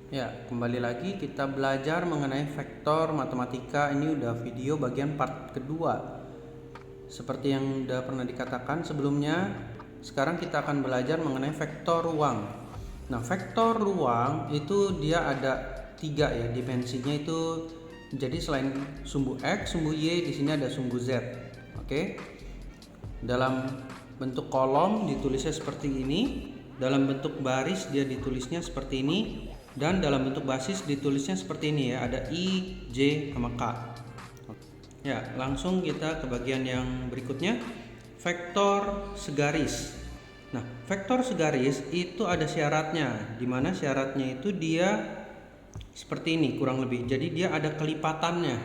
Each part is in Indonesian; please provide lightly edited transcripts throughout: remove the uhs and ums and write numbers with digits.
Ya, kembali lagi kita belajar mengenai vektor matematika. Ini udah video bagian part kedua. Seperti yang udah pernah dikatakan sebelumnya, sekarang kita akan belajar mengenai vektor ruang. Nah, vektor ruang itu dia ada tiga ya, dimensinya itu. Jadi selain sumbu X, sumbu Y, di sini ada sumbu Z. Oke. Dalam bentuk kolom ditulisnya seperti ini, dalam bentuk baris dia ditulisnya seperti ini, dan dalam bentuk basis ditulisnya seperti ini ya, ada I, J, sama K. Ya, langsung kita ke bagian yang berikutnya, vektor segaris. Nah, vektor segaris itu ada syaratnya, dimana syaratnya itu dia seperti ini kurang lebih. Jadi dia ada kelipatannya.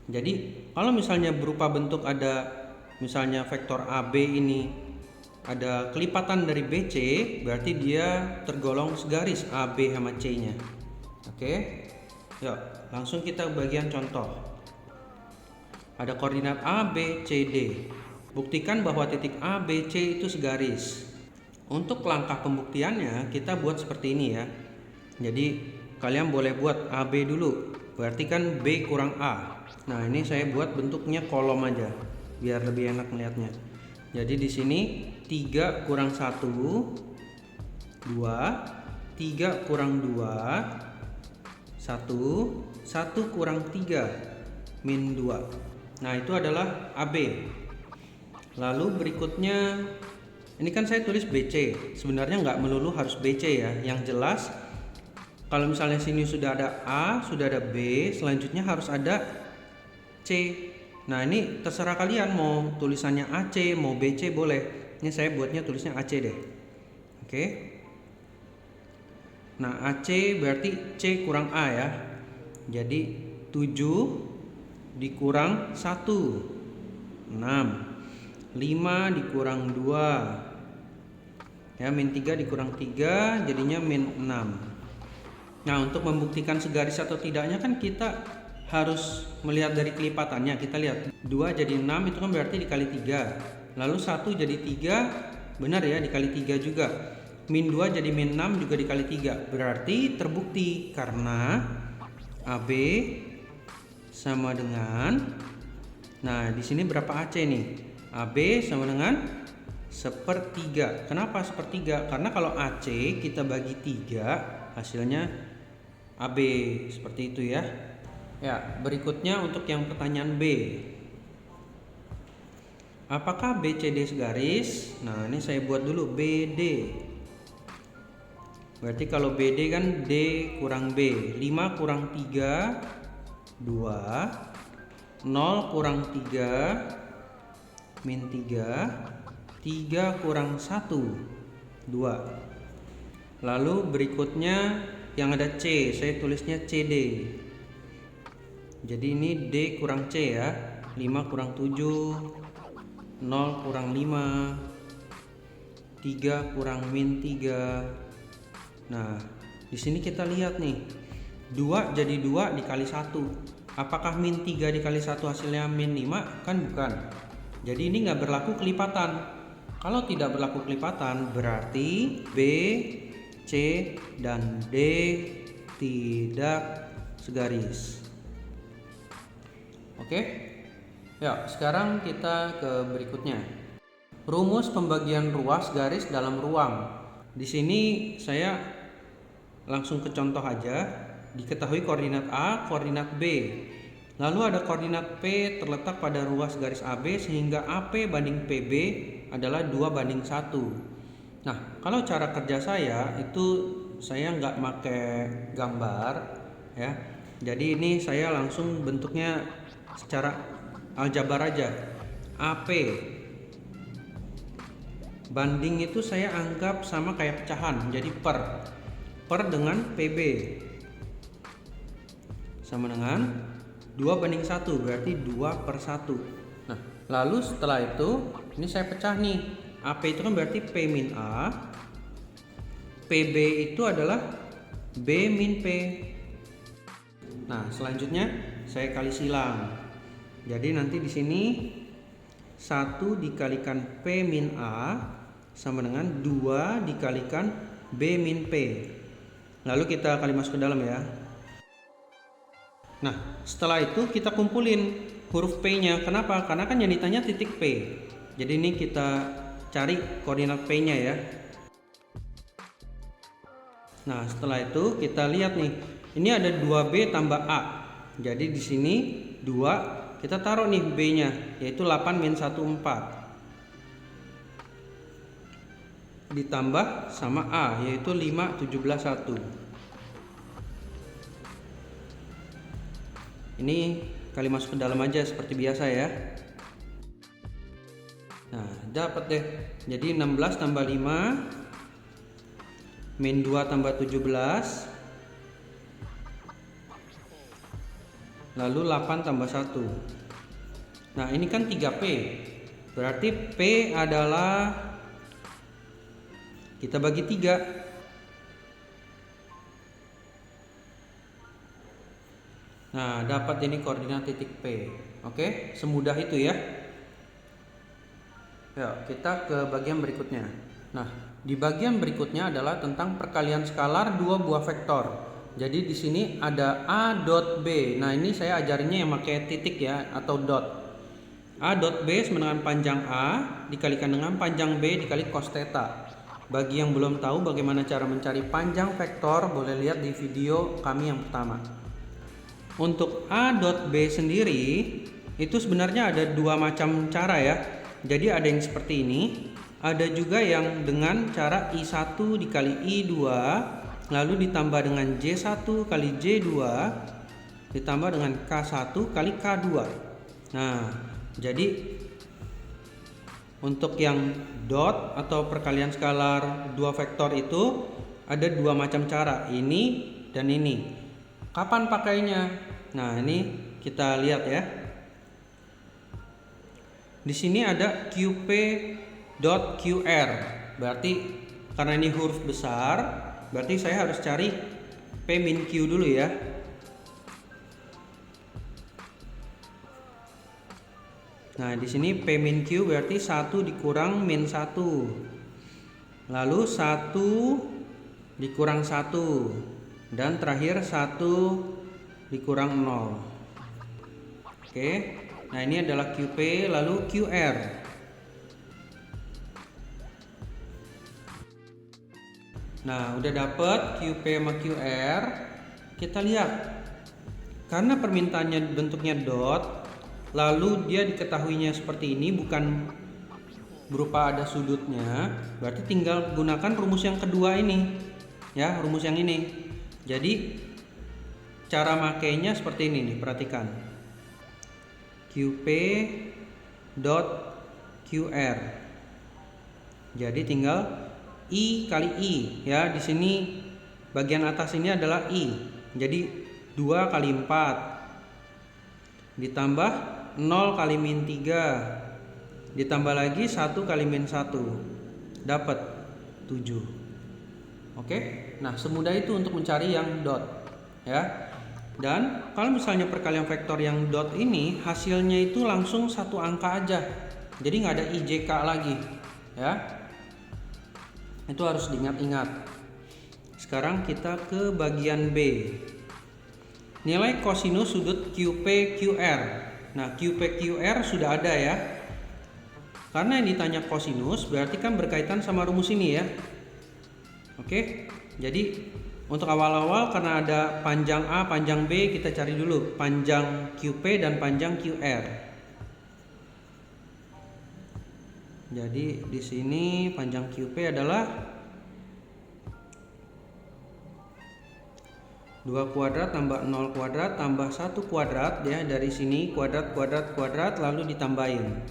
Jadi kalau misalnya berupa bentuk ada misalnya vektor AB ini ada kelipatan dari BC, berarti dia tergolong segaris AB sama C-nya. Oke. Yuk, langsung kita bagian contoh. Ada koordinat A, B, C, D. Buktikan bahwa titik A, B, C itu segaris. Untuk langkah pembuktiannya kita buat seperti ini ya. Jadi kalian boleh buat AB dulu. Berarti kan B kurang A. Nah, ini saya buat bentuknya kolom aja biar lebih enak melihatnya. Jadi di sini 3 kurang 1 2, 3 kurang 2 1, 1 kurang 3 min 2. Nah, itu adalah AB. Lalu berikutnya ini kan saya tulis BC. Sebenarnya nggak melulu harus BC ya. Yang jelas kalau misalnya sini sudah ada A, sudah ada B, selanjutnya harus ada C. Nah, ini terserah kalian mau tulisannya AC, mau BC boleh. Ini saya buatnya tulisnya AC deh. Oke. Nah, AC berarti C kurang A ya. Jadi 7 dikurang 1 6. 5 dikurang 2 ya, min 3 dikurang 3 jadinya min 6. Nah, untuk membuktikan segaris atau tidaknya kan kita harus melihat dari kelipatannya. Kita lihat 2 jadi 6 itu kan berarti dikali 3. Lalu 1 jadi 3, benar ya, dikali 3 juga. Min 2 jadi min 6 juga dikali 3. Berarti terbukti karena AB sama dengan, nah di sini berapa AC nih? AB sama dengan sepertiga. Kenapa sepertiga? Karena kalau AC kita bagi 3 hasilnya AB, seperti itu ya. Ya, berikutnya untuk yang pertanyaan B. Apakah BCD segaris? Nah, ini saya buat dulu BD. Berarti kalau BD kan D kurang B. 5 kurang 3 2, 0 kurang 3 min 3, 3 kurang 1 2. Lalu berikutnya yang ada C, saya tulisnya CD. Jadi ini D kurang C ya. 5 kurang 7, 0 kurang 5, 3 kurang min 3. Nah, di sini kita lihat nih. 2 jadi 2 dikali 1. Apakah min 3 dikali 1 hasilnya min 5? Kan bukan. Jadi ini nggak berlaku kelipatan. Kalau tidak berlaku kelipatan berarti B, C, dan D tidak segaris. Oke. Ya, sekarang kita ke berikutnya. Rumus pembagian ruas garis dalam ruang. Di sini saya langsung ke contoh aja. Diketahui koordinat A, koordinat B. Lalu ada koordinat P terletak pada ruas garis AB sehingga AP banding PB adalah 2:1. Nah, kalau cara kerja saya itu saya nggak pakai gambar ya. Jadi ini saya langsung bentuknya secara aljabar aja. AP banding itu saya anggap sama kayak pecahan, jadi per dengan PB sama dengan 2:1, berarti 2/1. Nah, lalu setelah itu ini saya pecah nih. AP itu kan berarti P min A, PB itu adalah B min P. Nah, selanjutnya saya kali silang. Jadi nanti di sini 1 dikalikan P min A sama dengan 2 dikalikan B min P. Lalu kita kali masuk ke dalam ya. Nah, setelah itu kita kumpulin huruf P-nya. Kenapa? Karena kan yang ditanya titik P. Jadi ini kita cari koordinat P-nya ya. Nah, setelah itu kita lihat nih. Ini ada 2B tambah A. Jadi di sini 2, kita taruh nih B-nya, yaitu 8 min 1 4. Ditambah sama A, yaitu 5 17 1. Ini kali masuk ke dalam aja seperti biasa ya. Nah, dapat deh. Jadi 16 tambah 5 min 2 tambah 17, lalu 8 tambah 1. Nah, ini kan 3P. Berarti P adalah, kita bagi 3. Nah, dapat ini koordinat titik P. Oke, semudah itu ya. Yuk, kita ke bagian berikutnya. Nah, di bagian berikutnya adalah tentang perkalian skalar dua buah vektor. Jadi di sini ada A dot B. Nah, ini saya ajarinnya yang pakai titik ya, atau dot. A dot B sama dengan panjang A dikalikan dengan panjang B dikali cos theta. Bagi yang belum tahu bagaimana cara mencari panjang vektor, boleh lihat di video kami yang pertama. Untuk A dot B sendiri itu sebenarnya ada dua macam cara ya. Jadi ada yang seperti ini, ada juga yang dengan cara I1 dikali I2 lalu ditambah dengan J1 kali J2 ditambah dengan K1 kali K2. Nah, jadi untuk yang dot atau perkalian skalar dua vektor itu ada dua macam cara, ini dan ini. Kapan pakainya? Nah, ini kita lihat ya. Di sini ada QP dot QR. Berarti karena ini huruf besar, berarti saya harus cari P min Q dulu ya. Nah, di sini P min Q berarti 1 dikurang min 1. Lalu 1 dikurang 1. Dan terakhir 1 dikurang 0. Oke. Nah, ini adalah QP lalu QR. Nah, udah dapet QP sama QR. Kita lihat. Karena permintaannya bentuknya dot, lalu dia diketahuinya seperti ini, bukan berupa ada sudutnya, berarti tinggal gunakan rumus yang kedua ini. Ya, rumus yang ini. Jadi cara makainya seperti ini nih, perhatikan. QP dot QR. Jadi tinggal I kali I ya. Di sini bagian atas ini adalah I. Jadi 2 kali 4 ditambah 0 kali min 3 ditambah lagi 1 kali min 1 dapat 7. Oke. Nah, semudah itu untuk mencari yang dot ya. Dan kalau misalnya perkalian vektor yang dot ini hasilnya itu langsung satu angka aja. Jadi nggak ada IJK lagi ya. Itu harus diingat-ingat. Sekarang kita ke bagian B. Nilai kosinus sudut QPQR. Nah, QPQR sudah ada ya. Karena yang ditanya kosinus berarti kan berkaitan sama rumus ini ya. Oke. Jadi untuk awal-awal karena ada panjang A, panjang B, kita cari dulu panjang QP dan panjang QR. Jadi di sini panjang QP adalah 2 kuadrat tambah 0 kuadrat tambah 1 kuadrat ya, dari sini kuadrat kuadrat kuadrat lalu ditambahin.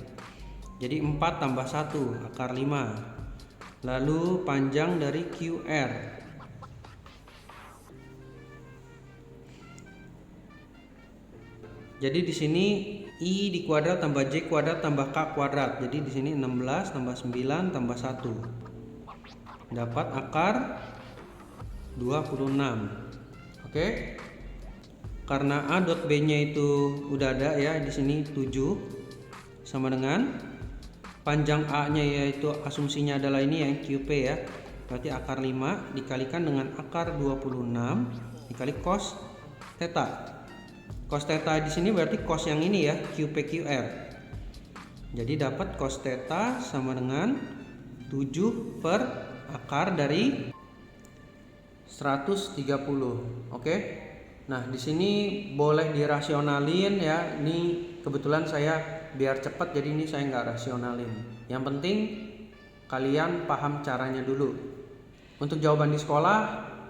Jadi 4 tambah 1 akar 5. Lalu panjang dari QR. Jadi di sini I di kuadrat tambah J kuadrat tambah K kuadrat. Jadi di sini 16 tambah 9 tambah 1. Dapat akar 26. Oke. Karena A dot B-nya itu udah ada ya, di sini 7 sama dengan panjang A-nya, yaitu asumsinya adalah ini yang QP ya. berarti akar 5 dikalikan dengan akar 26 dikali cos theta. Cos theta di sini berarti cos yang ini ya, QPQR. Jadi dapat cos theta sama dengan 7 per akar dari 130. Oke. Nah, di sini boleh dirasionalin ya. Ini kebetulan saya biar cepat jadi ini saya nggak rasionalin. Yang penting kalian paham caranya dulu. Untuk jawaban di sekolah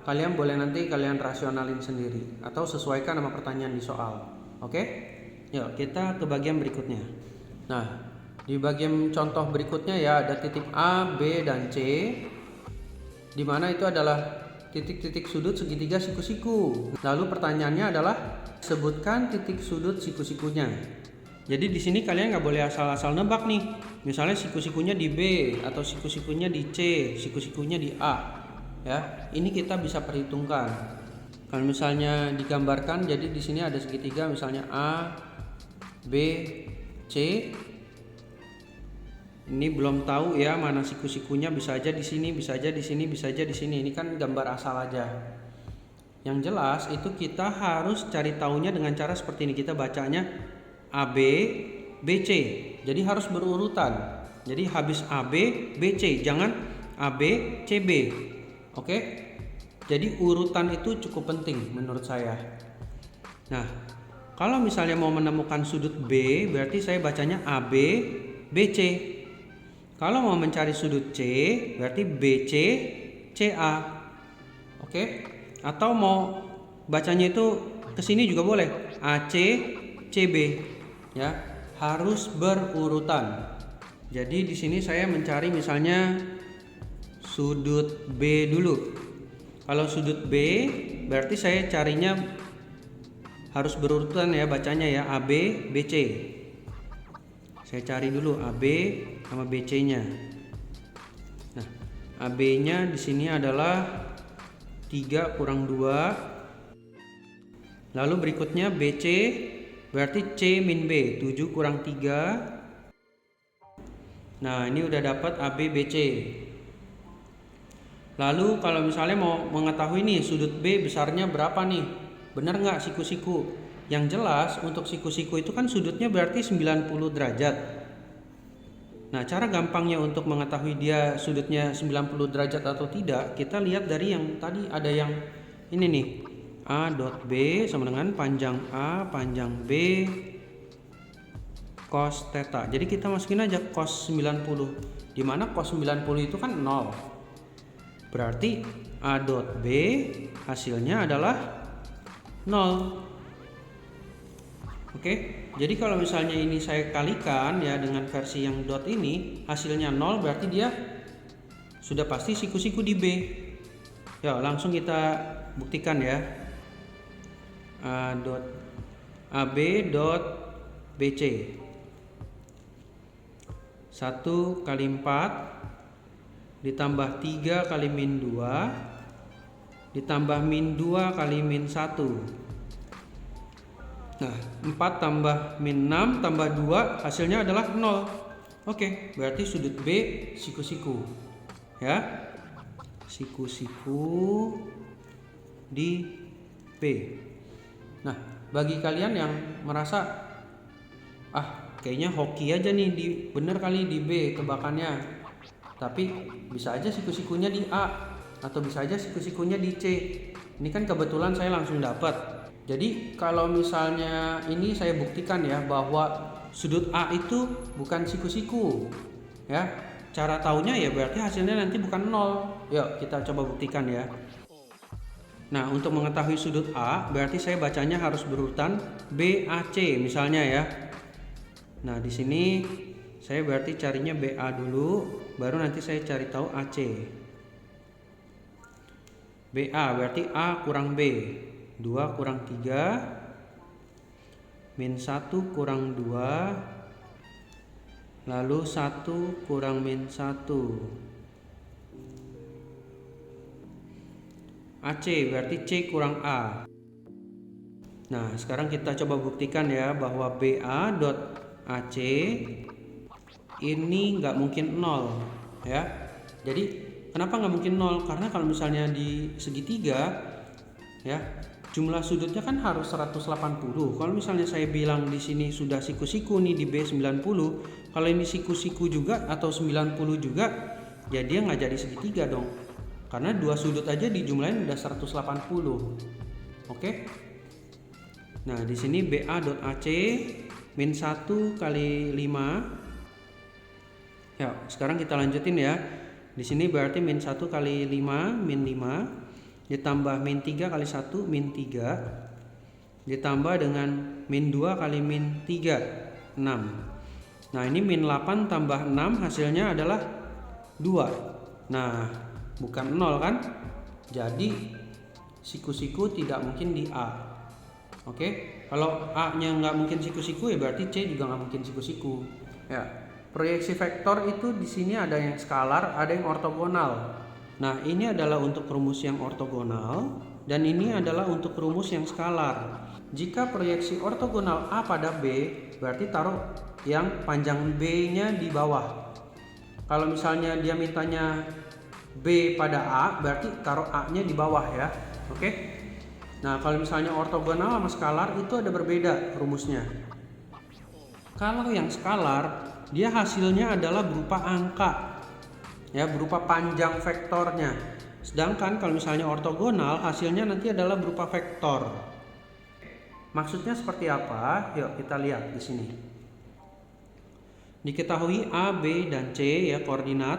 kalian boleh nanti kalian rasionalin sendiri atau sesuaikan sama pertanyaan di soal. Oke? Yuk kita ke bagian berikutnya. Nah, di bagian contoh berikutnya ya ada titik A, B, dan C, di mana itu adalah titik-titik sudut segitiga siku-siku. Lalu pertanyaannya adalah sebutkan titik sudut siku-sikunya. Jadi di sini kalian nggak boleh asal-asal nebak nih. Misalnya siku-sikunya di B atau siku-sikunya di C, siku-sikunya di A. Ya, ini kita bisa perhitungkan. Kalau misalnya digambarkan, jadi di sini ada segitiga, misalnya A, B, C. Ini belum tahu ya mana siku-sikunya, bisa aja di sini, bisa aja di sini, bisa aja di sini. Ini kan gambar asal aja. Yang jelas itu kita harus cari tahunya dengan cara seperti ini. Kita bacanya AB, BC. Jadi harus berurutan. Jadi habis AB, BC, jangan AB, CB. Oke, jadi urutan itu cukup penting menurut saya. Nah, kalau misalnya mau menemukan sudut B, berarti saya bacanya AB, BC. Kalau mau mencari sudut C, berarti BC, CA. Oke, atau mau bacanya itu ke sini juga boleh, AC, CB. Ya, harus berurutan. Jadi di sini saya mencari misalnya sudut B dulu. Kalau sudut B berarti saya carinya harus berurutan ya bacanya ya, AB, BC. Saya cari dulu AB sama BC-nya. Nah, AB-nya di sini adalah 3 kurang 2. Lalu berikutnya BC berarti C min B, 7 kurang 3. Nah, ini udah dapat AB, BC. Lalu kalau misalnya mau mengetahui nih sudut B besarnya berapa nih, benar nggak siku-siku? Yang jelas untuk siku-siku itu kan sudutnya berarti 90 derajat. Nah, cara gampangnya untuk mengetahui dia sudutnya 90 derajat atau tidak, kita lihat dari yang tadi ada yang ini nih, A dot B sama dengan panjang A panjang B cos theta. Jadi kita masukin aja cos 90, dimana cos 90 itu kan 0. Berarti A dot B hasilnya adalah 0. Oke, jadi kalau misalnya ini saya kalikan ya dengan versi yang dot ini, hasilnya 0, berarti dia sudah pasti siku-siku di B. Ya, langsung kita buktikan ya. A dot AB dot BC 1 kali 4 ditambah 3 kali min 2 ditambah min 2 kali min 1. Nah, 4 tambah min 6 tambah 2 hasilnya adalah 0. Oke, berarti sudut B siku-siku. Ya. Siku-siku di B. Nah, bagi kalian yang merasa kayaknya hoki aja nih bener kali di B tebakannya. Tapi bisa aja siku-sikunya di A atau bisa aja siku-sikunya di C. Ini kan kebetulan saya langsung dapat. Jadi kalau misalnya ini saya buktikan ya bahwa sudut A itu bukan siku-siku. Ya, cara taunya ya berarti hasilnya nanti bukan 0. Yuk kita coba buktikan ya. Nah, untuk mengetahui sudut A berarti saya bacanya harus berurutan BAC misalnya ya. Nah, di sini saya berarti carinya BA dulu, baru nanti saya cari tahu AC. BA berarti A kurang B, 2 kurang 3, min 1 kurang 2, lalu 1 kurang min 1. AC berarti C kurang A. Nah, sekarang kita coba buktikan ya bahwa BA dot AC ini nggak mungkin 0 ya. Jadi Kenapa nggak mungkin 0? Karena kalau misalnya di segitiga ya, jumlah sudutnya kan harus 180. Kalau misalnya saya bilang di sini sudah siku-siku nih di B 90, kalau ini siku-siku juga atau 90 juga, ya dia nggak jadi segitiga dong. Karena dua sudut aja dijumlahin udah 180. Oke? Nah, di sini BA.AC min 1 kali 5. Ya, sekarang kita lanjutin ya. Di sini berarti min 1 kali 5 min 5 ditambah min 3 kali 1 min 3 ditambah dengan min 2 kali min 3 6. Nah, ini min 8 tambah 6 hasilnya adalah 2. Nah, bukan 0 kan? Jadi siku-siku tidak mungkin di A. Oke, kalau A-nya nggak mungkin siku-siku ya berarti C juga nggak mungkin siku-siku. Ya, proyeksi vektor itu di sini ada yang skalar, ada yang ortogonal. Nah, ini adalah untuk rumus yang ortogonal dan ini adalah untuk rumus yang skalar. Jika proyeksi ortogonal A pada B, berarti taruh yang panjang B-nya di bawah. Kalau misalnya dia mintanya B pada A, berarti taruh A-nya di bawah ya. Oke? Nah, kalau misalnya ortogonal sama skalar itu ada berbeda rumusnya. Kalau yang skalar, dia hasilnya adalah berupa angka. Ya, berupa panjang vektornya. Sedangkan kalau misalnya ortogonal, hasilnya nanti adalah berupa vektor. Maksudnya seperti apa? Yuk kita lihat di sini. Diketahui A, B, dan C ya koordinat,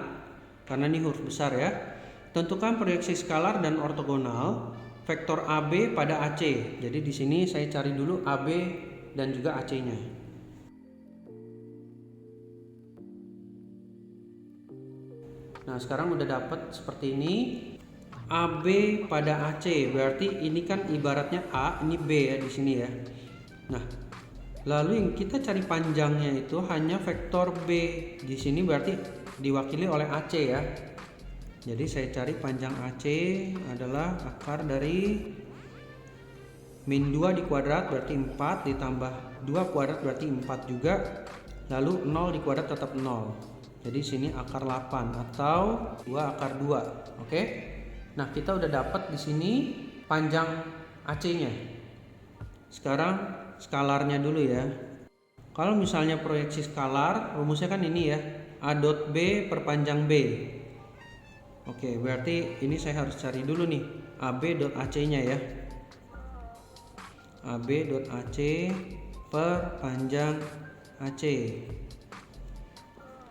karena ini huruf besar ya. Tentukan proyeksi skalar dan ortogonal vektor AB pada AC. Jadi di sini saya cari dulu AB dan juga AC-nya. Nah, sekarang udah dapat seperti ini. AB pada AC berarti ini kan ibaratnya A, ini B ya di sini ya. Nah, lalu yang kita cari panjangnya itu hanya vektor B. Di sini berarti diwakili oleh AC ya. Jadi saya cari panjang AC adalah akar dari min 2 di kuadrat berarti 4 ditambah 2 kuadrat berarti 4 juga. Lalu 0 di kuadrat tetap 0. Jadi sini akar 8 atau 2 akar 2. Oke? Nah, kita udah dapat di sini panjang AC-nya. Sekarang skalarnya dulu ya. Kalau misalnya proyeksi skalar, rumusnya kan ini ya. A dot B per panjang B. Oke, berarti ini saya harus cari dulu nih AB.AC-nya ya. AB.AC per panjang AC.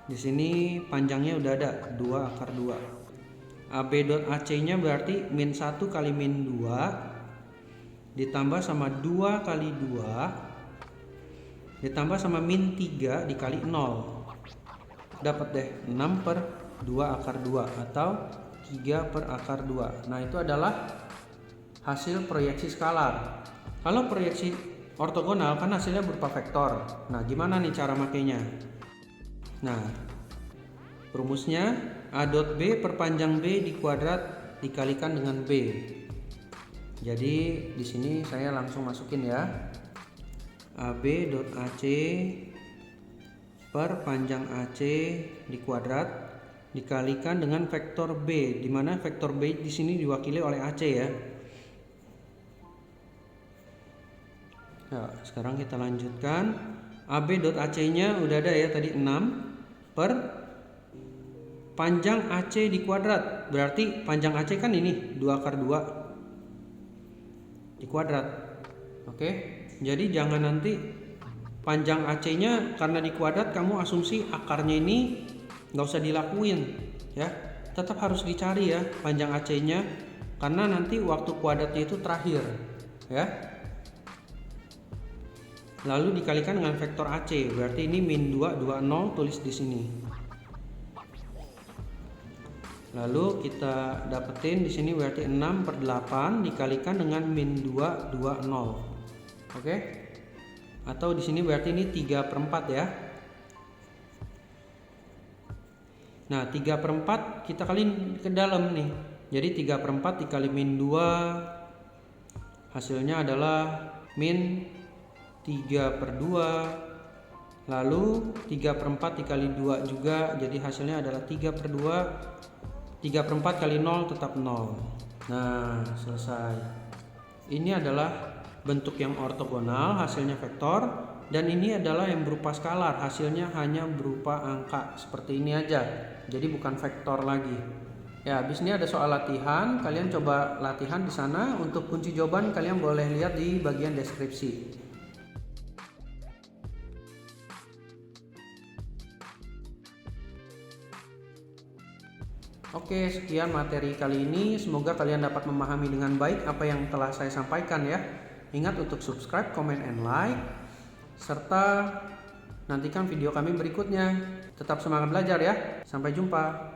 Di sini panjangnya udah ada 2 akar 2. AB.AC-nya berarti min 1 kali min 2 ditambah sama 2 kali 2 ditambah sama min 3 dikali 0. Dapat deh 6 per 2 akar 2 atau 3 per akar 2. Nah, itu adalah hasil proyeksi skalar. Kalau proyeksi ortogonal kan hasilnya berupa vektor. Nah, gimana nih cara makainya? Nah, rumusnya A dot B per panjang B di kuadrat dikalikan dengan B. Jadi di sini saya langsung masukin ya. AB dot AC per panjang AC di kuadrat dikalikan dengan vektor B, di mana vektor B di sini diwakili oleh AC ya. Nah, sekarang kita lanjutkan. AB.AC-nya udah ada ya tadi 6 per panjang AC di kuadrat. Berarti panjang AC kan ini 2 akar 2 di kuadrat. Oke. Jadi jangan nanti panjang AC-nya karena di kuadrat kamu asumsi akarnya ini nggak usah dilakuin ya, tetap harus dicari ya panjang AC-nya karena nanti waktu kuadratnya itu terakhir ya. Lalu dikalikan dengan vektor AC, berarti ini min 2 20 tulis di sini. Lalu kita dapetin di sini berarti 6 per 8 dikalikan dengan min 2 20. Oke? Atau di sini berarti ini 3 per 4 ya. Nah, 3 per 4 kita kaliin ke dalam nih. Jadi 3 per 4 dikali min 2 hasilnya adalah min 3 per 2. Lalu 3 per 4 dikali 2 juga, jadi hasilnya adalah 3 per 2 3/4 kali 0 tetap 0. Nah, selesai. Ini adalah bentuk yang ortogonal, hasilnya vektor, dan ini adalah yang berupa skalar, hasilnya hanya berupa angka seperti ini aja. Jadi bukan vektor lagi. Ya, habis ini ada soal latihan, kalian coba latihan di sana. Untuk kunci jawaban kalian boleh lihat di bagian deskripsi. Oke, sekian materi kali ini. Semoga kalian dapat memahami dengan baik apa yang telah saya sampaikan ya. Ingat untuk subscribe, comment, and like, serta nantikan video kami berikutnya. Tetap semangat belajar ya. Sampai jumpa.